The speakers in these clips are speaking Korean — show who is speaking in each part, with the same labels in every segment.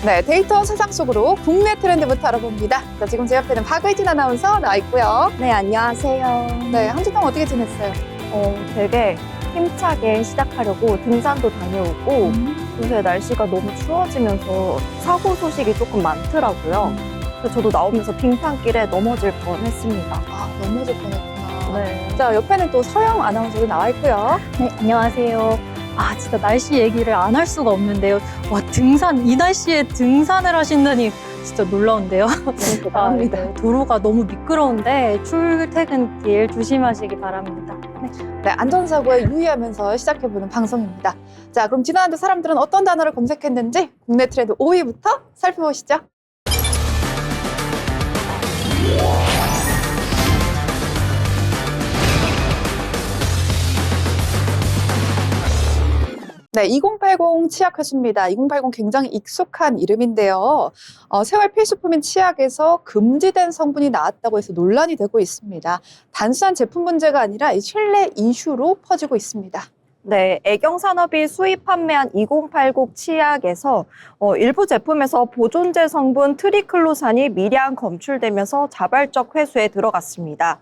Speaker 1: 네, 데이터 세상 속으로 국내 트렌드부터 알아봅니다. 자, 지금 제 옆에는 박의진 아나운서 나와 있고요.
Speaker 2: 네, 안녕하세요.
Speaker 1: 네, 한 주 동안 어떻게 지냈어요?
Speaker 2: 되게 힘차게 시작하려고 등산도 다녀오고 요새 날씨가 너무 추워지면서 사고 소식이 조금 많더라고요. 그래서 저도 나오면서 빙판길에 넘어질 뻔했습니다.
Speaker 1: 아, 넘어질 뻔했구나.
Speaker 2: 네.
Speaker 1: 자, 옆에는 또 서영 아나운서도 나와 있고요.
Speaker 3: 네, 안녕하세요. 아, 진짜 날씨 얘기를 안 할 수가 없는데요. 와, 이 날씨에 등산을 하신다니 진짜 놀라운데요.
Speaker 1: 대단합니다.
Speaker 3: 네, 도로가 너무 미끄러운데 출퇴근길 조심하시기 바랍니다. 네.
Speaker 1: 네, 안전사고에 유의하면서 시작해보는 방송입니다. 자, 그럼 지난 한 주 사람들은 어떤 단어를 검색했는지 국내 트렌드 5위부터 살펴보시죠. 네, 2080 치약 회수입니다. 2080 굉장히 익숙한 이름인데요. 생활 필수품인 치약에서 금지된 성분이 나왔다고 해서 논란이 되고 있습니다. 단순한 제품 문제가 아니라 이 신뢰 이슈로 퍼지고 있습니다.
Speaker 2: 네, 애경산업이 수입 판매한 2080 치약에서 일부 제품에서 보존제 성분 트리클로산이 미량 검출되면서 자발적 회수에 들어갔습니다.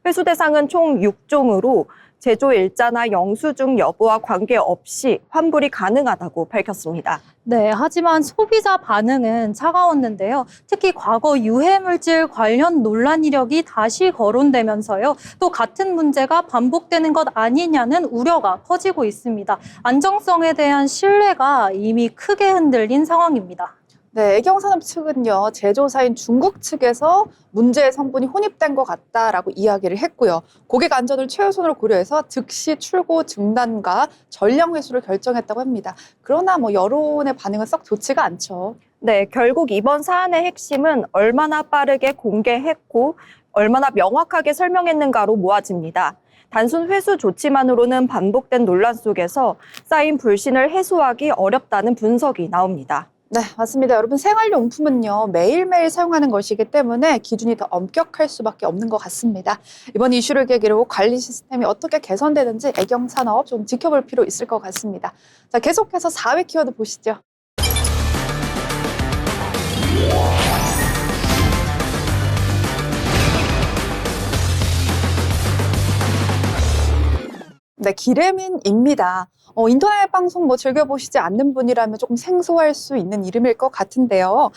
Speaker 2: 회수 대상은 총 6종으로 제조 일자나 영수증 여부와 관계없이 환불이 가능하다고 밝혔습니다.
Speaker 3: 네, 하지만 소비자 반응은 차가웠는데요. 특히 과거 유해물질 관련 논란 이력이 다시 거론되면서요. 또 같은 문제가 반복되는 것 아니냐는 우려가 커지고 있습니다. 안정성에 대한 신뢰가 이미 크게 흔들린 상황입니다.
Speaker 1: 네, 애경산업 측은요, 제조사인 중국 측에서 문제의 성분이 혼입된 것 같다라고 이야기를 했고요. 고객 안전을 최우선으로 고려해서 즉시 출고 중단과 전량 회수를 결정했다고 합니다. 그러나 여론의 반응은 썩 좋지가 않죠.
Speaker 2: 네, 결국 이번 사안의 핵심은 얼마나 빠르게 공개했고 얼마나 명확하게 설명했는가로 모아집니다. 단순 회수 조치만으로는 반복된 논란 속에서 쌓인 불신을 해소하기 어렵다는 분석이 나옵니다.
Speaker 1: 네, 맞습니다. 여러분, 생활용품은요, 매일매일 사용하는 것이기 때문에 기준이 더 엄격할 수밖에 없는 것 같습니다. 이번 이슈를 계기로 관리 시스템이 어떻게 개선되는지 애경산업 좀 지켜볼 필요 있을 것 같습니다. 자, 계속해서 4위 키워드 보시죠. 네, 기레민입니다. 인터넷 방송 즐겨보시지 않는 분이라면 조금 생소할 수 있는 이름일 것 같은데요.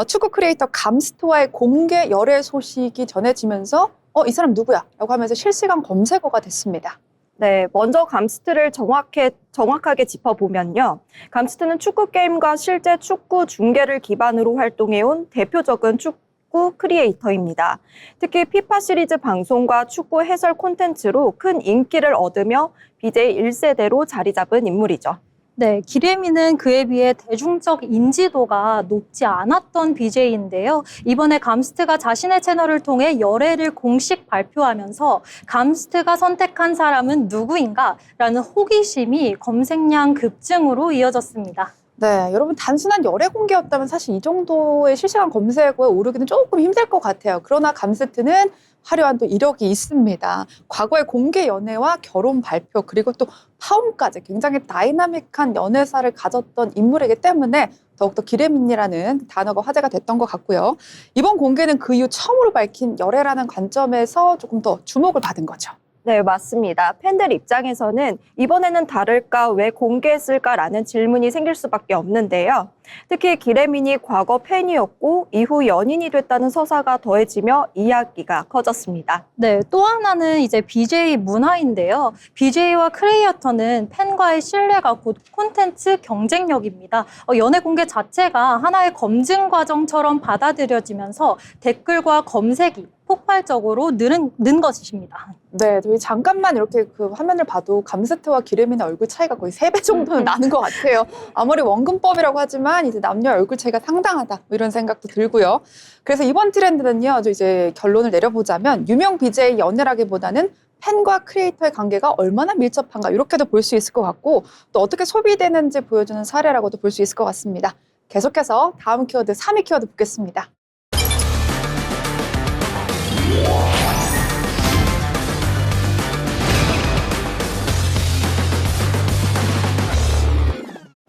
Speaker 1: 축구 크리에이터 감스트와의 공개 열애 소식이 전해지면서 이 사람 누구야? 라고 하면서 실시간 검색어가 됐습니다.
Speaker 2: 네, 먼저 감스트를 정확하게 짚어보면요. 감스트는 축구 게임과 실제 축구 중계를 기반으로 활동해온 대표적인 축구 크리에이터입니다. 특히 피파 시리즈 방송과 축구 해설 콘텐츠로 큰 인기를 얻으며 BJ 1세대로 자리 잡은 인물이죠.
Speaker 3: 네, 기레미는 그에 비해 대중적 인지도가 높지 않았던 BJ인데요. 이번에 감스트가 자신의 채널을 통해 열애를 공식 발표하면서 감스트가 선택한 사람은 누구인가? 라는 호기심이 검색량 급증으로 이어졌습니다.
Speaker 1: 네, 여러분 단순한 열애 공개였다면 사실 이 정도의 실시간 검색어에 오르기는 조금 힘들 것 같아요. 그러나 감스트는 화려한 또 이력이 있습니다. 과거의 공개 연애와 결혼 발표 그리고 또 파혼까지 굉장히 다이나믹한 연애사를 가졌던 인물이기 때문에 더욱더 기레민이라는 단어가 화제가 됐던 것 같고요. 이번 공개는 그 이후 처음으로 밝힌 열애라는 관점에서 조금 더 주목을 받은 거죠.
Speaker 2: 네, 맞습니다. 팬들 입장에서는 이번에는 다를까, 왜 공개했을까라는 질문이 생길 수밖에 없는데요. 특히 기레민이 과거 팬이었고 이후 연인이 됐다는 서사가 더해지며 이야기가 커졌습니다.
Speaker 3: 네, 또 하나는 이제 BJ 문화인데요. BJ와 크리에이터는 팬과의 신뢰가 곧 콘텐츠 경쟁력입니다. 연애 공개 자체가 하나의 검증 과정처럼 받아들여지면서 댓글과 검색이 폭발적으로 는 것이십니다.
Speaker 1: 네, 저희 잠깐만 이렇게 그 화면을 봐도 감스트와 기레민의 얼굴 차이가 거의 3배 정도는 나는 것 같아요. 아무리 원근법이라고 하지만 이제 남녀 얼굴 차이가 상당하다 이런 생각도 들고요. 그래서 이번 트렌드는요, 이제 결론을 내려보자면 유명 BJ 연애라기보다는 팬과 크리에이터의 관계가 얼마나 밀접한가 이렇게도 볼 수 있을 것 같고 또 어떻게 소비되는지 보여주는 사례라고도 볼 수 있을 것 같습니다. 계속해서 다음 키워드 3위 키워드 보겠습니다.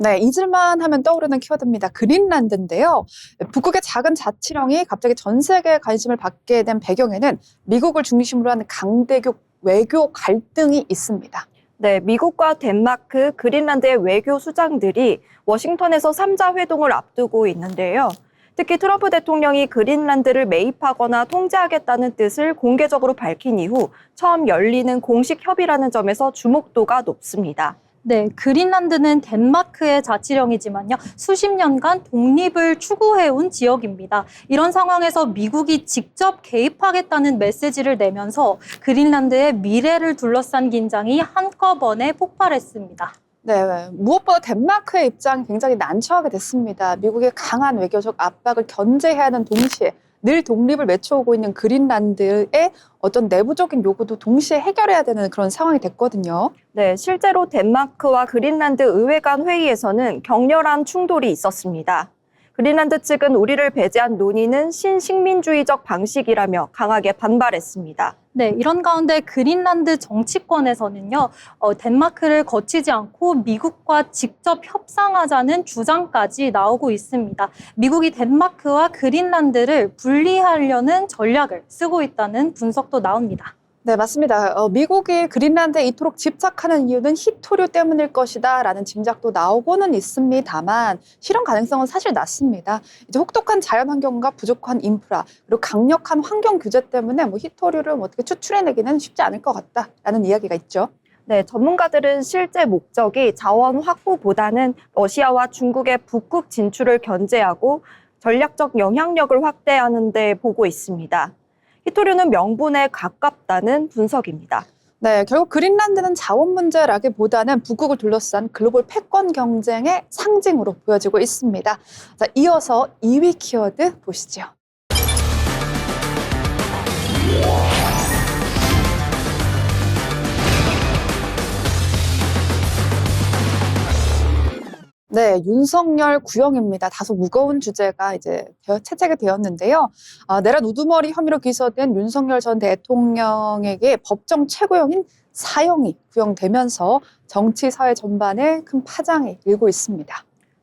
Speaker 1: 네, 잊을만 하면 떠오르는 키워드입니다. 그린란드인데요. 북극의 작은 자치령이 갑자기 전 세계의 관심을 받게 된 배경에는 미국을 중심으로 하는 강대국 외교 갈등이 있습니다.
Speaker 2: 네, 미국과 덴마크, 그린란드의 외교 수장들이 워싱턴에서 3자 회동을 앞두고 있는데요. 특히 트럼프 대통령이 그린란드를 매입하거나 통제하겠다는 뜻을 공개적으로 밝힌 이후 처음 열리는 공식 협의라는 점에서 주목도가 높습니다.
Speaker 3: 네, 그린란드는 덴마크의 자치령이지만요, 수십 년간 독립을 추구해온 지역입니다. 이런 상황에서 미국이 직접 개입하겠다는 메시지를 내면서 그린란드의 미래를 둘러싼 긴장이 한꺼번에 폭발했습니다.
Speaker 1: 네, 무엇보다 덴마크의 입장이 굉장히 난처하게 됐습니다. 미국의 강한 외교적 압박을 견제해야 하는 동시에 늘 독립을 외쳐오고 있는 그린란드의 어떤 내부적인 요구도 동시에 해결해야 되는 그런 상황이 됐거든요.
Speaker 2: 네, 실제로 덴마크와 그린란드 의회 간 회의에서는 격렬한 충돌이 있었습니다. 그린란드 측은 우리를 배제한 논의는 신식민주의적 방식이라며 강하게 반발했습니다.
Speaker 3: 네, 이런 가운데 그린란드 정치권에서는요, 덴마크를 거치지 않고 미국과 직접 협상하자는 주장까지 나오고 있습니다. 미국이 덴마크와 그린란드를 분리하려는 전략을 쓰고 있다는 분석도 나옵니다.
Speaker 1: 네, 맞습니다. 미국이 그린란드에 이토록 집착하는 이유는 히토류 때문일 것이다 라는 짐작도 나오고는 있습니다만 실현 가능성은 사실 낮습니다. 이제 혹독한 자연환경과 부족한 인프라 그리고 강력한 환경 규제 때문에 히토류를 어떻게 추출해내기는 쉽지 않을 것 같다라는 이야기가 있죠.
Speaker 2: 네, 전문가들은 실제 목적이 자원 확보보다는 러시아와 중국의 북극 진출을 견제하고 전략적 영향력을 확대하는 데 보고 있습니다. 히토류는 명분에 가깝다는 분석입니다.
Speaker 1: 네, 결국 그린란드는 자원 문제라기보다는 북극을 둘러싼 글로벌 패권 경쟁의 상징으로 보여지고 있습니다. 자, 이어서 2위 키워드 보시죠. 네, 윤석열 구형입니다. 다소 무거운 주제가 이제 채택이 되었는데요. 내란 우두머리 혐의로 기소된 윤석열 전 대통령에게 법정 최고형인 사형이 구형되면서 정치 사회 전반에 큰 파장이 일고 있습니다.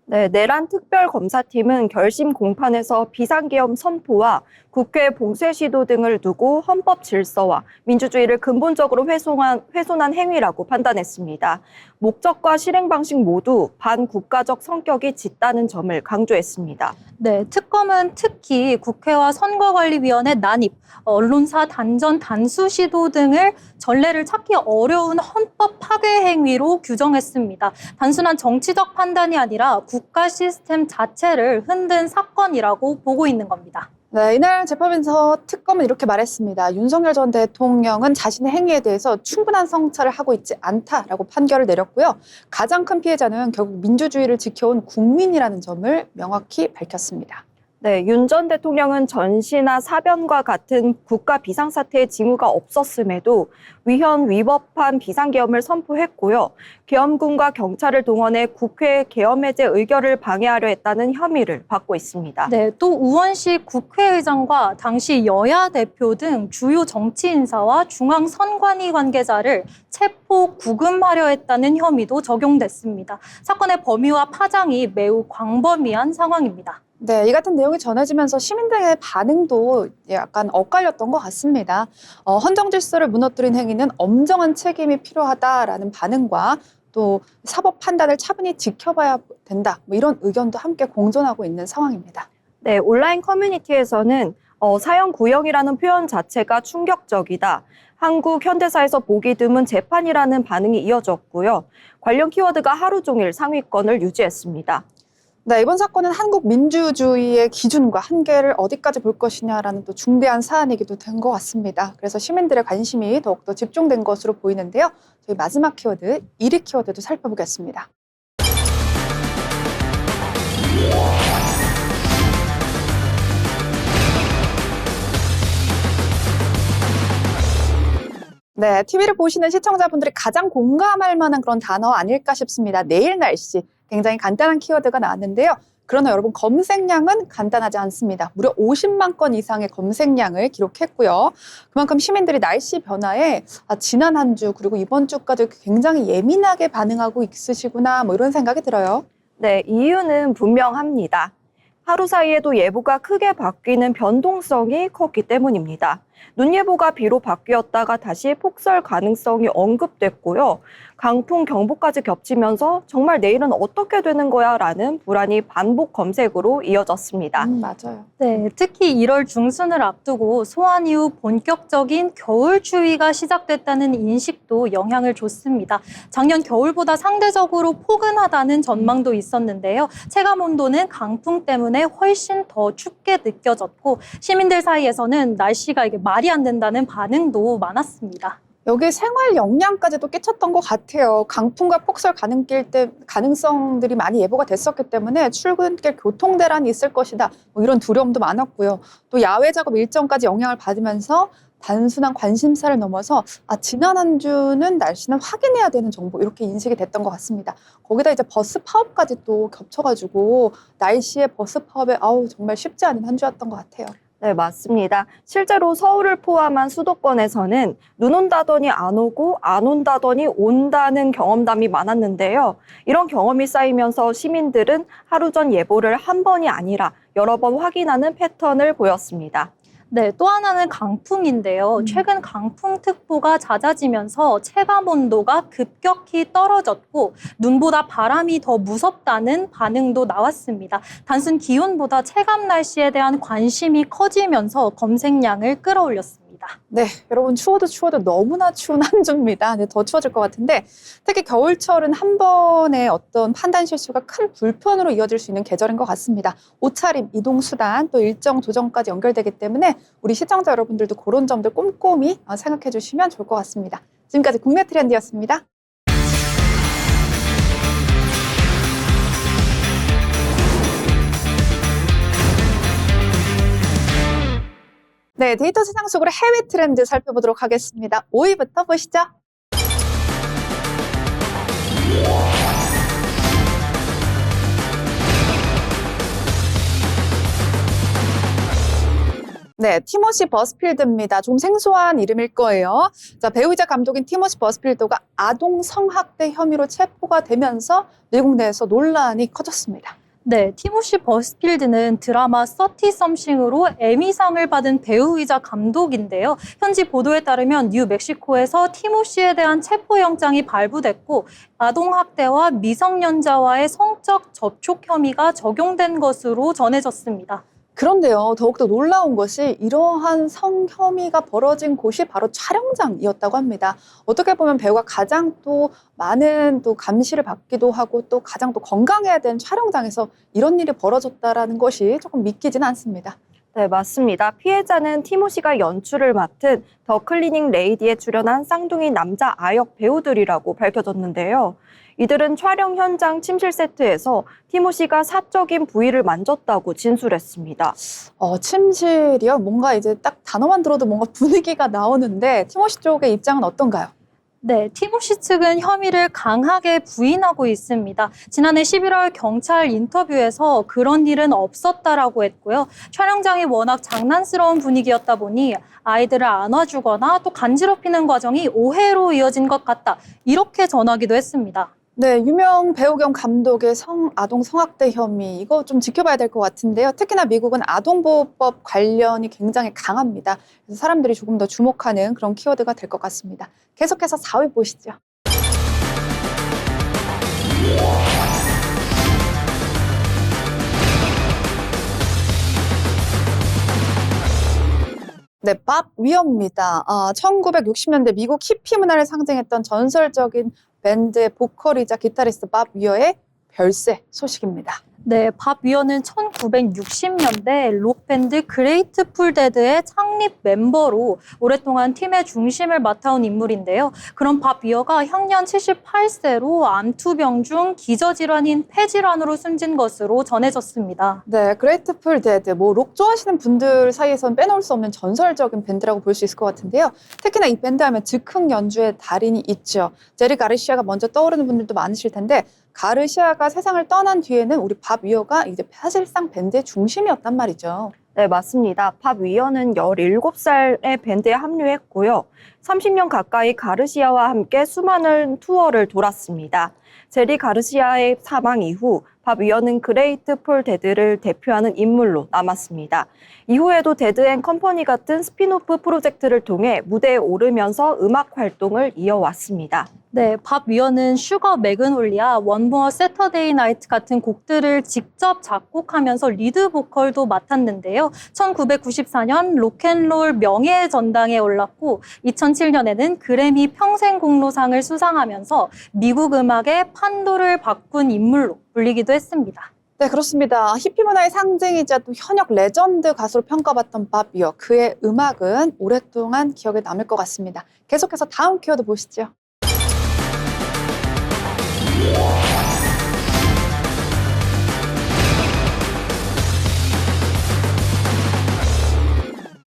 Speaker 2: 네, 내란 특별검사팀은 결심 공판에서 비상계엄 선포와 국회 봉쇄 시도 등을 두고 헌법 질서와 민주주의를 근본적으로 훼손한 행위라고 판단했습니다. 목적과 실행 방식 모두 반국가적 성격이 짙다는 점을 강조했습니다.
Speaker 3: 네, 특검은 특히 국회와 선거관리위원회 난입, 언론사 단전 단수 시도 등을 전례를 찾기 어려운 헌법 파괴 행위로 규정했습니다. 단순한 정치적 판단이 아니라 국가 시스템 자체를 흔든 사건이라고 보고 있는 겁니다.
Speaker 1: 네, 이날 재판에서 특검은 이렇게 말했습니다. 윤석열 전 대통령은 자신의 행위에 대해서 충분한 성찰을 하고 있지 않다라고 판결을 내렸고요. 가장 큰 피해자는 결국 민주주의를 지켜온 국민이라는 점을 명확히 밝혔습니다.
Speaker 2: 네, 윤 전 대통령은 전시나 사변과 같은 국가 비상사태의 징후가 없었음에도 위헌 위법한 비상계엄을 선포했고요. 계엄군과 경찰을 동원해 국회 계엄 해제 의결을 방해하려 했다는 혐의를 받고 있습니다.
Speaker 3: 네, 또 우원식 국회의장과 당시 여야 대표 등 주요 정치 인사와 중앙선관위 관계자를 체포 구금하려 했다는 혐의도 적용됐습니다. 사건의 범위와 파장이 매우 광범위한 상황입니다.
Speaker 1: 네, 이 같은 내용이 전해지면서 시민들의 반응도 약간 엇갈렸던 것 같습니다. 헌정 질서를 무너뜨린 행위는 엄정한 책임이 필요하다라는 반응과 또 사법 판단을 차분히 지켜봐야 된다, 이런 의견도 함께 공존하고 있는 상황입니다.
Speaker 2: 네, 온라인 커뮤니티에서는 사형 구형이라는 표현 자체가 충격적이다. 한국 현대사에서 보기 드문 재판이라는 반응이 이어졌고요. 관련 키워드가 하루 종일 상위권을 유지했습니다.
Speaker 1: 네, 이번 사건은 한국 민주주의의 기준과 한계를 어디까지 볼 것이냐라는 또 중대한 사안이기도 된 것 같습니다. 그래서 시민들의 관심이 더욱더 집중된 것으로 보이는데요. 저희 마지막 키워드, 1위 키워드도 살펴보겠습니다. 네, TV를 보시는 시청자분들이 가장 공감할 만한 그런 단어 아닐까 싶습니다. 내일 날씨. 굉장히 간단한 키워드가 나왔는데요. 그러나 여러분 검색량은 간단하지 않습니다. 무려 50만 건 이상의 검색량을 기록했고요. 그만큼 시민들이 날씨 변화에 지난 한 주 그리고 이번 주까지 굉장히 예민하게 반응하고 있으시구나 이런 생각이 들어요.
Speaker 2: 네, 이유는 분명합니다. 하루 사이에도 예보가 크게 바뀌는 변동성이 컸기 때문입니다. 눈 예보가 비로 바뀌었다가 다시 폭설 가능성이 언급됐고요. 강풍 경보까지 겹치면서 정말 내일은 어떻게 되는 거야? 라는 불안이 반복 검색으로 이어졌습니다.
Speaker 1: 맞아요.
Speaker 3: 네, 특히 1월 중순을 앞두고 소환 이후 본격적인 겨울 추위가 시작됐다는 인식도 영향을 줬습니다. 작년 겨울보다 상대적으로 포근하다는 전망도 있었는데요. 체감 온도는 강풍 때문에 훨씬 더 춥게 느껴졌고 시민들 사이에서는 날씨가 이게 말이 안 된다는 반응도 많았습니다.
Speaker 1: 여기 생활 역량까지도 끼쳤던 것 같아요. 강풍과 폭설 가능성들이 많이 예보가 됐었기 때문에 출근길 교통 대란이 있을 것이다. 뭐 이런 두려움도 많았고요. 또 야외 작업 일정까지 영향을 받으면서 단순한 관심사를 넘어서 지난 한 주는 날씨는 확인해야 되는 정보 이렇게 인식이 됐던 것 같습니다. 거기다 이제 버스 파업까지 또 겹쳐가지고 날씨에 버스 파업에 정말 쉽지 않은 한 주였던 것 같아요.
Speaker 2: 네, 맞습니다. 실제로 서울을 포함한 수도권에서는 눈 온다더니 안 오고 안 온다더니 온다는 경험담이 많았는데요. 이런 경험이 쌓이면서 시민들은 하루 전 예보를 한 번이 아니라 여러 번 확인하는 패턴을 보였습니다.
Speaker 3: 네, 또 하나는 강풍인데요. 최근 강풍특보가 잦아지면서 체감 온도가 급격히 떨어졌고 눈보다 바람이 더 무섭다는 반응도 나왔습니다. 단순 기온보다 체감 날씨에 대한 관심이 커지면서 검색량을 끌어올렸습니다.
Speaker 1: 네, 여러분 추워도 너무나 추운 한 주입니다. 네, 더 추워질 것 같은데 특히 겨울철은 한 번의 어떤 판단 실수가 큰 불편으로 이어질 수 있는 계절인 것 같습니다. 옷차림, 이동수단, 또 일정 조정까지 연결되기 때문에 우리 시청자 여러분들도 그런 점들 꼼꼼히 생각해 주시면 좋을 것 같습니다. 지금까지 국내 트렌드였습니다. 네, 데이터 세상 속으로 해외 트렌드 살펴보도록 하겠습니다. 5위부터 보시죠. 네, 티모시 버스필드입니다. 좀 생소한 이름일 거예요. 자, 배우이자 감독인 티모시 버스필드가 아동 성학대 혐의로 체포가 되면서 미국 내에서 논란이 커졌습니다.
Speaker 3: 네, 티모시 버스필드는 드라마 30썸씽으로 에미상을 받은 배우이자 감독인데요. 현지 보도에 따르면 뉴멕시코에서 티모시에 대한 체포영장이 발부됐고 아동학대와 미성년자와의 성적 접촉 혐의가 적용된 것으로 전해졌습니다.
Speaker 1: 그런데요, 더욱더 놀라운 것이 이러한 성혐의가 벌어진 곳이 바로 촬영장이었다고 합니다. 어떻게 보면 배우가 가장 또 많은 또 감시를 받기도 하고 또 가장 또 건강해야 되는 촬영장에서 이런 일이 벌어졌다라는 것이 조금 믿기지는 않습니다.
Speaker 2: 네, 맞습니다. 피해자는 티모시가 연출을 맡은 더 클리닝 레이디에 출연한 쌍둥이 남자 아역 배우들이라고 밝혀졌는데요. 이들은 촬영 현장 침실 세트에서 티모시가 사적인 부위를 만졌다고 진술했습니다.
Speaker 1: 침실이요? 뭔가 이제 딱 단어만 들어도 뭔가 분위기가 나오는데 티모시 쪽의 입장은 어떤가요?
Speaker 3: 네, 티모시 측은 혐의를 강하게 부인하고 있습니다. 지난해 11월 경찰 인터뷰에서 그런 일은 없었다라고 했고요. 촬영장이 워낙 장난스러운 분위기였다 보니 아이들을 안아주거나 또 간지럽히는 과정이 오해로 이어진 것 같다. 이렇게 전하기도 했습니다.
Speaker 1: 네, 유명 배우 겸 감독의 아동 성학대 혐의 이거 좀 지켜봐야 될 것 같은데요. 특히나 미국은 아동보호법 관련이 굉장히 강합니다. 그래서 사람들이 조금 더 주목하는 그런 키워드가 될 것 같습니다. 계속해서 4위 보시죠. 네, 밥 위어입니다. 1960년대 미국 히피 문화를 상징했던 전설적인 밴드의 보컬이자 기타리스트 밥 위어의 별세 소식입니다.
Speaker 3: 네, 밥 위어는 1960년대 록밴드 그레이트풀 데드의 창립 멤버로 오랫동안 팀의 중심을 맡아온 인물인데요. 그런 밥 위어가 향년 78세로 암투병 중 기저질환인 폐질환으로 숨진 것으로 전해졌습니다.
Speaker 1: 네, 그레이트풀 데드, 록 좋아하시는 분들 사이에서는 빼놓을 수 없는 전설적인 밴드라고 볼 수 있을 것 같은데요. 특히나 이 밴드 하면 즉흥 연주의 달인이 있죠. 제리 가르시아가 먼저 떠오르는 분들도 많으실 텐데 가르시아가 세상을 떠난 뒤에는 우리 밥 위어가 이제 사실상 밴드의 중심이었단 말이죠.
Speaker 2: 네, 맞습니다. 밥 위어는 17살에 밴드에 합류했고요. 30년 가까이 가르시아와 함께 수많은 투어를 돌았습니다. 제리 가르시아의 사망 이후 밥 위어는 그레이트 폴 데드를 대표하는 인물로 남았습니다. 이후에도 데드 앤 컴퍼니 같은 스핀오프 프로젝트를 통해 무대에 오르면서 음악 활동을 이어왔습니다.
Speaker 3: 네, 밥 위어는 슈거 매그놀리아, 원모어 세터데이 나이트 같은 곡들을 직접 작곡하면서 리드 보컬도 맡았는데요. 1994년 로켓롤 명예의 전당에 올랐고 2007년에는 그래미 평생공로상을 수상하면서 미국 음악의 판도를 바꾼 인물로 불리기도 했습니다.
Speaker 1: 네, 그렇습니다. 히피 문화의 상징이자 또 현역 레전드 가수로 평가받던 밥 위어. 그의 음악은 오랫동안 기억에 남을 것 같습니다. 계속해서 다음 키워드 보시죠.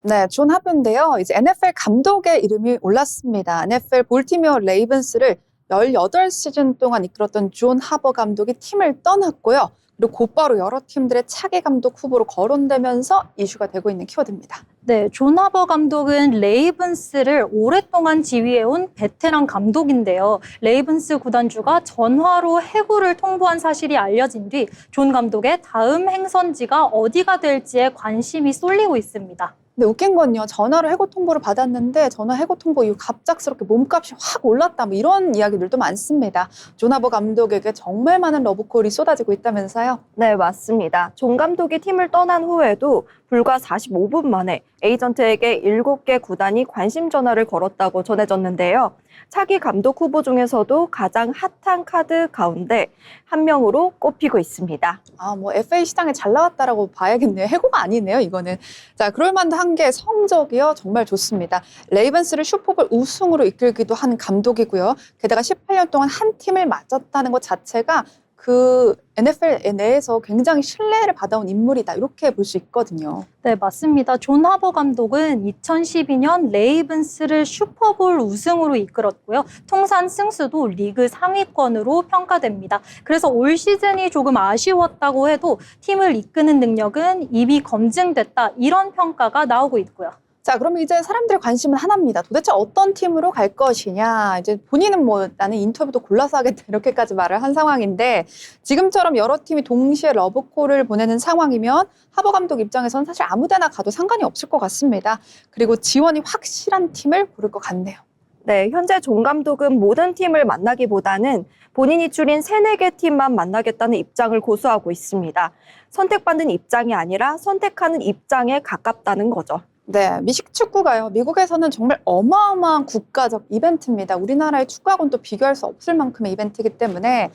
Speaker 1: 네, 존 하브인데요. 이제 NFL 감독의 이름이 올랐습니다. NFL 볼티모어 레이븐스를 18시즌 동안 이끌었던 존 하버 감독이 팀을 떠났고요. 그리고 곧바로 여러 팀들의 차기 감독 후보로 거론되면서 이슈가 되고 있는 키워드입니다.
Speaker 3: 네, 존 하버 감독은 레이븐스를 오랫동안 지휘해온 베테랑 감독인데요. 레이븐스 구단주가 전화로 해고를 통보한 사실이 알려진 뒤 존 감독의 다음 행선지가 어디가 될지에 관심이 쏠리고 있습니다.
Speaker 1: 근데 웃긴 건요. 전화로 해고 통보를 받았는데 전화 해고 통보 이후 갑작스럽게 몸값이 확 올랐다. 뭐 이런 이야기들도 많습니다. 존 하버 감독에게 정말 많은 러브콜이 쏟아지고 있다면서요?
Speaker 2: 네, 맞습니다. 존 감독이 팀을 떠난 후에도 불과 45분 만에 에이전트에게 7개 구단이 관심 전화를 걸었다고 전해졌는데요. 차기 감독 후보 중에서도 가장 핫한 카드 가운데 한 명으로 꼽히고 있습니다.
Speaker 1: 뭐 FA 시장에 잘 나왔다라고 봐야겠네요. 해고가 아니네요, 이거는. 자, 그럴 만한 게 성적이요. 정말 좋습니다. 레이븐스를 슈퍼볼 우승으로 이끌기도 한 감독이고요. 게다가 18년 동안 한 팀을 맡았다는 것 자체가 그 NFL 내에서 굉장히 신뢰를 받아온 인물이다. 이렇게 볼 수 있거든요.
Speaker 3: 네, 맞습니다. 존 하버 감독은 2012년 레이븐스를 슈퍼볼 우승으로 이끌었고요. 통산 승수도 리그 상위권으로 평가됩니다. 그래서 올 시즌이 조금 아쉬웠다고 해도 팀을 이끄는 능력은 이미 검증됐다. 이런 평가가 나오고 있고요.
Speaker 1: 자, 그럼 이제 사람들의 관심은 하나입니다. 도대체 어떤 팀으로 갈 것이냐. 이제 본인은 뭐 나는 인터뷰도 골라서 하겠다 이렇게까지 말을 한 상황인데 지금처럼 여러 팀이 동시에 러브콜을 보내는 상황이면 하버 감독 입장에서는 사실 아무 데나 가도 상관이 없을 것 같습니다. 그리고 지원이 확실한 팀을 고를 것 같네요.
Speaker 2: 네, 현재 존 감독은 모든 팀을 만나기보다는 본인이 줄인 3-4개 팀만 만나겠다는 입장을 고수하고 있습니다. 선택받는 입장이 아니라 선택하는 입장에 가깝다는 거죠.
Speaker 1: 네, 미식축구가요. 미국에서는 정말 어마어마한 국가적 이벤트입니다. 우리나라의 축구하고는 또 비교할 수 없을 만큼의 이벤트이기 때문에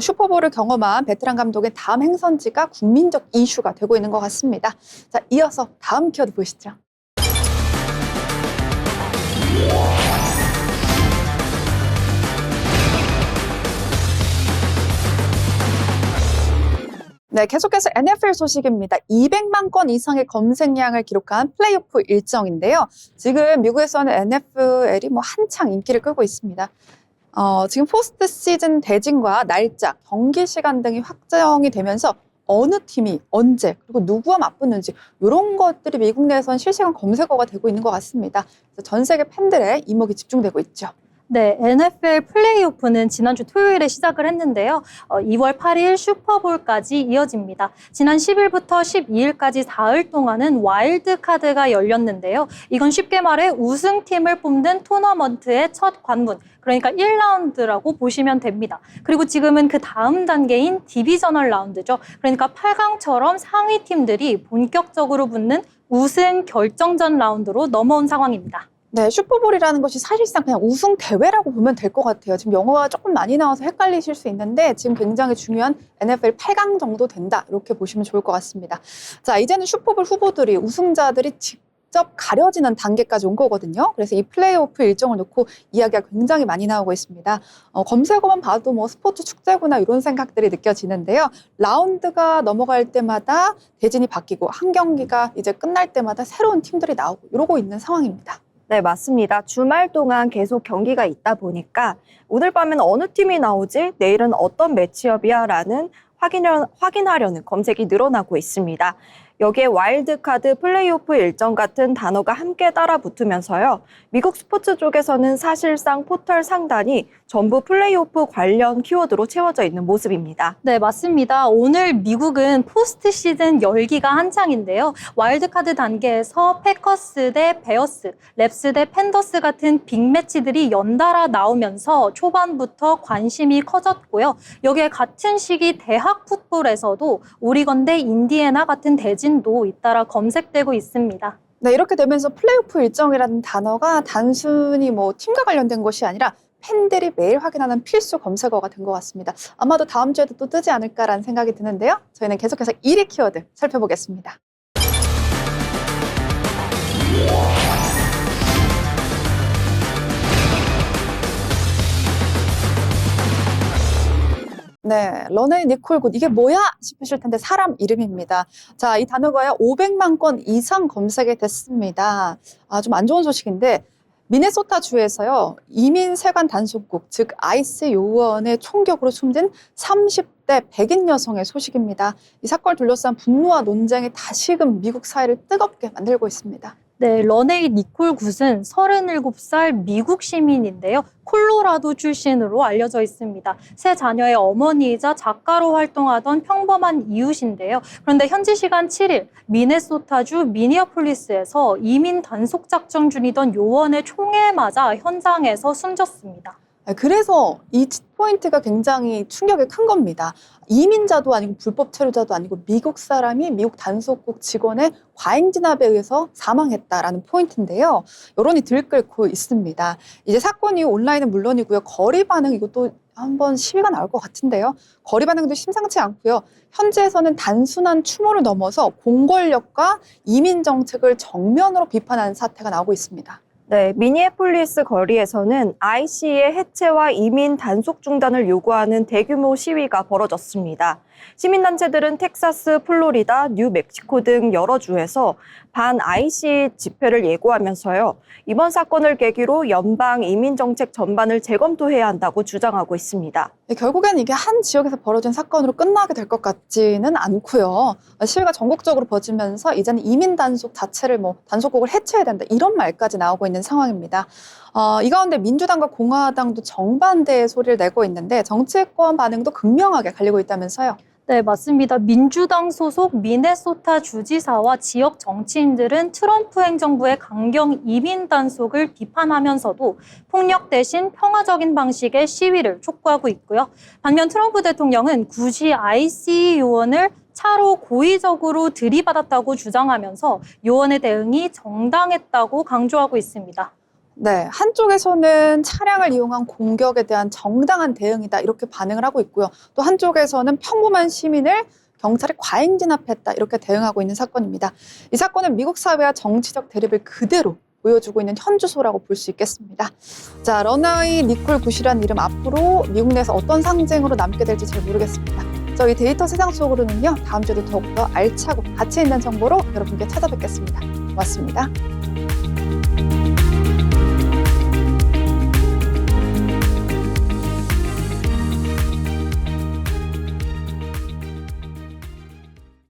Speaker 1: 슈퍼볼을 경험한 베테랑 감독의 다음 행선지가 국민적 이슈가 되고 있는 것 같습니다. 자, 이어서 다음 키워드 보시죠. 네, 계속해서 NFL 소식입니다. 200만 건 이상의 검색량을 기록한 플레이오프 일정인데요. 지금 미국에서는 NFL이 한창 인기를 끌고 있습니다. 지금 포스트 시즌 대진과 날짜, 경기 시간 등이 확정이 되면서 어느 팀이 언제 그리고 누구와 맞붙는지 이런 것들이 미국 내에서는 실시간 검색어가 되고 있는 것 같습니다. 그래서 전 세계 팬들의 이목이 집중되고 있죠.
Speaker 3: 네, NFL 플레이오프는 지난주 토요일에 시작을 했는데요. 2월 8일 슈퍼볼까지 이어집니다. 지난 10일부터 12일까지 4일 동안은 와일드카드가 열렸는데요. 이건 쉽게 말해 우승팀을 뽑는 토너먼트의 첫 관문, 그러니까 1라운드라고 보시면 됩니다. 그리고 지금은 그 다음 단계인 디비저널 라운드죠. 그러니까 8강처럼 상위 팀들이 본격적으로 붙는 우승 결정전 라운드로 넘어온 상황입니다.
Speaker 1: 네, 슈퍼볼이라는 것이 사실상 그냥 우승 대회라고 보면 될 것 같아요. 지금 영어가 조금 많이 나와서 헷갈리실 수 있는데 지금 굉장히 중요한 NFL 8강 정도 된다. 이렇게 보시면 좋을 것 같습니다. 자, 이제는 슈퍼볼 후보들이 우승자들이 직접 가려지는 단계까지 온 거거든요. 그래서 이 플레이오프 일정을 놓고 이야기가 굉장히 많이 나오고 있습니다. 검색어만 봐도 스포츠 축제구나 이런 생각들이 느껴지는데요. 라운드가 넘어갈 때마다 대진이 바뀌고 한 경기가 이제 끝날 때마다 새로운 팀들이 나오고 이러고 있는 상황입니다.
Speaker 2: 네, 맞습니다. 주말 동안 계속 경기가 있다 보니까 오늘 밤에는 어느 팀이 나오지, 내일은 어떤 매치업이야 라는 확인하려는 검색이 늘어나고 있습니다. 여기에 와일드카드, 플레이오프 일정 같은 단어가 함께 따라 붙으면서요. 미국 스포츠 쪽에서는 사실상 포털 상단이 전부 플레이오프 관련 키워드로 채워져 있는 모습입니다.
Speaker 3: 네, 맞습니다. 오늘 미국은 포스트 시즌 열기가 한창인데요. 와일드카드 단계에서 패커스 대 베어스, 랩스 대 팬더스 같은 빅매치들이 연달아 나오면서 초반부터 관심이 커졌고요. 여기에 같은 시기 대학 풋볼에서도 오리건 대 인디애나 같은 대진도 잇따라 검색되고 있습니다.
Speaker 1: 네, 이렇게 되면서 플레이오프 일정이라는 단어가 단순히 뭐 팀과 관련된 것이 아니라 팬들이 매일 확인하는 필수 검색어가 된 것 같습니다. 아마도 다음 주에도 또 뜨지 않을까라는 생각이 드는데요. 저희는 계속해서 1위 키워드 살펴보겠습니다. 네, 런웨이 니콜 굿, 이게 뭐야 싶으실 텐데 사람 이름입니다. 자, 이 단어가요 500만 건 이상 검색이 됐습니다. 좀 안 좋은 소식인데 미네소타주에서요 이민 세관 단속국, 즉 아이스 요원의 총격으로 숨진 30대 백인 여성의 소식입니다. 이 사건을 둘러싼 분노와 논쟁이 다시금 미국 사회를 뜨겁게 만들고 있습니다.
Speaker 3: 네, 런웨이 니콜 굿은 37살 미국 시민인데요. 콜로라도 출신으로 알려져 있습니다. 세 자녀의 어머니이자 작가로 활동하던 평범한 이웃인데요. 그런데 현지 시간 7일 미네소타주 미니어폴리스에서 이민 단속 작전 중이던 요원의 총에 맞아 현장에서 숨졌습니다.
Speaker 1: 그래서 이 포인트가 굉장히 충격이 큰 겁니다. 이민자도 아니고 불법 체류자도 아니고 미국 사람이 미국 단속국 직원의 과잉 진압에 의해서 사망했다라는 포인트인데요. 여론이 들끓고 있습니다. 이제 사건 이후 온라인은 물론이고요. 거리 반응, 이것도 한번 시위가 나올 것 같은데요. 거리 반응도 심상치 않고요. 현지에서는 단순한 추모를 넘어서 공권력과 이민 정책을 정면으로 비판하는 사태가 나오고 있습니다.
Speaker 2: 네, 미니애폴리스 거리에서는 IC의 해체와 이민 단속 중단을 요구하는 대규모 시위가 벌어졌습니다. 시민단체들은 텍사스, 플로리다, 뉴멕시코 등 여러 주에서 반 IC 집회를 예고하면서요. 이번 사건을 계기로 연방 이민 정책 전반을 재검토해야 한다고 주장하고 있습니다.
Speaker 1: 결국엔 이게 한 지역에서 벌어진 사건으로 끝나게 될 것 같지는 않고요. 시위가 전국적으로 퍼지면서 이제는 이민 단속 자체를 단속국을 해체해야 된다, 이런 말까지 나오고 있는 상황입니다. 이 가운데 민주당과 공화당도 정반대의 소리를 내고 있는데 정치권 반응도 극명하게 갈리고 있다면서요.
Speaker 3: 네, 맞습니다. 민주당 소속 미네소타 주지사와 지역 정치인들은 트럼프 행정부의 강경 이민 단속을 비판하면서도 폭력 대신 평화적인 방식의 시위를 촉구하고 있고요. 반면 트럼프 대통령은 굳이 ICE 요원을 차로 고의적으로 들이받았다고 주장하면서 요원의 대응이 정당했다고 강조하고 있습니다.
Speaker 1: 네, 한쪽에서는 차량을 이용한 공격에 대한 정당한 대응이다, 이렇게 반응을 하고 있고요. 또 한쪽에서는 평범한 시민을 경찰이 과잉 진압했다, 이렇게 대응하고 있는 사건입니다. 이 사건은 미국 사회와 정치적 대립을 그대로 보여주고 있는 현주소라고 볼 수 있겠습니다. 자, 런웨이 니콜 굿이라는 이름 앞으로 미국 내에서 어떤 상징으로 남게 될지 잘 모르겠습니다. 저희 데이터 세상 속으로는요, 다음 주에도 더욱더 알차고 가치 있는 정보로 여러분께 찾아뵙겠습니다. 고맙습니다.